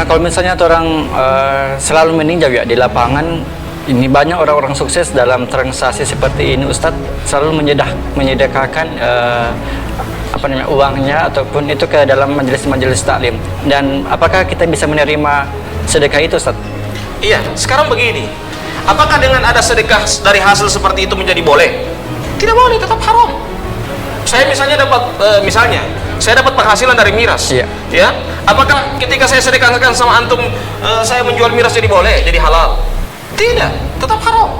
kalau misalnya orang selalu meninjau ya di lapangan, ini banyak orang-orang sukses dalam transaksi seperti ini, Ustadz selalu menyedekahkan uangnya ataupun itu ke dalam majelis-majelis taklim. Dan apakah kita bisa menerima sedekah itu, Ustadz? Iya, sekarang begini. Apakah dengan ada sedekah dari hasil seperti itu menjadi boleh? Tidak boleh, tetap haram. Saya misalnya dapat penghasilan dari miras. Iya. Ya. Apakah ketika saya sedekahkan sama antum saya menjual miras jadi boleh, jadi halal? Tidak, tetap haram.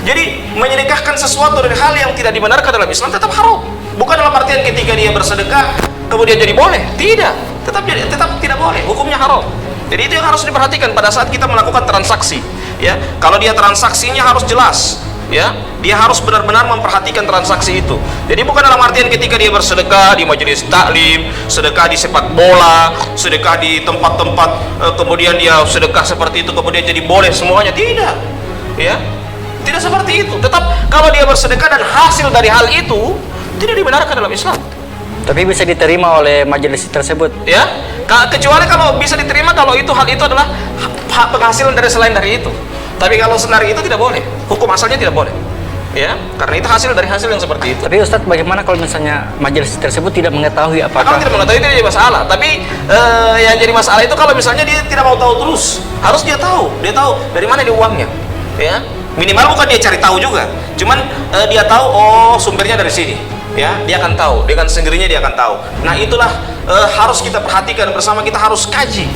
Jadi menyedekahkan sesuatu dari hal yang tidak dibenarkan dalam Islam tetap haram. Bukan dalam artian ketika dia bersedekah kemudian jadi boleh. Tidak, tetap tidak boleh. Hukumnya haram. Jadi itu yang harus diperhatikan pada saat kita melakukan transaksi. Ya, kalau dia transaksinya harus jelas. Ya, dia harus benar-benar memperhatikan transaksi itu. Jadi bukan dalam artian ketika dia bersedekah di majelis taklim, sedekah di sepak bola, sedekah di tempat-tempat kemudian dia sedekah seperti itu kemudian jadi boleh semuanya. Tidak. Ya. Tidak seperti itu. Tetap kalau dia bersedekah dan hasil dari hal itu tidak dibenarkan dalam Islam. Tapi bisa diterima oleh majelis tersebut. Ya. Kecuali kalau bisa diterima kalau hal itu adalah penghasilan dari selain dari itu. Tapi kalau sendiri itu tidak boleh, hukum asalnya tidak boleh, ya, karena itu hasil dari hasil yang seperti itu. Tapi Ustadz, bagaimana kalau misalnya majelis tersebut tidak mengetahui apakah? Kalau tidak mengetahui itu jadi masalah. Tapi yang jadi masalah itu kalau misalnya dia tidak mau tahu terus, harus dia tahu dari mana dia uangnya, ya. Minimal bukan dia cari tahu juga, cuman dia tahu oh sumbernya dari sini, ya, dia akan tahu, dengan sendirinya dia akan tahu. Nah itulah harus kita perhatikan bersama, kita harus kaji.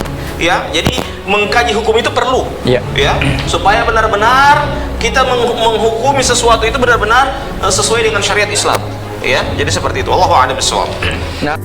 Ya, jadi mengkaji hukum itu perlu, ya, supaya benar-benar kita menghukumi sesuatu itu benar-benar sesuai dengan syariat Islam, ya. Jadi seperti itu. Allahu a'lam bishawab. Nah.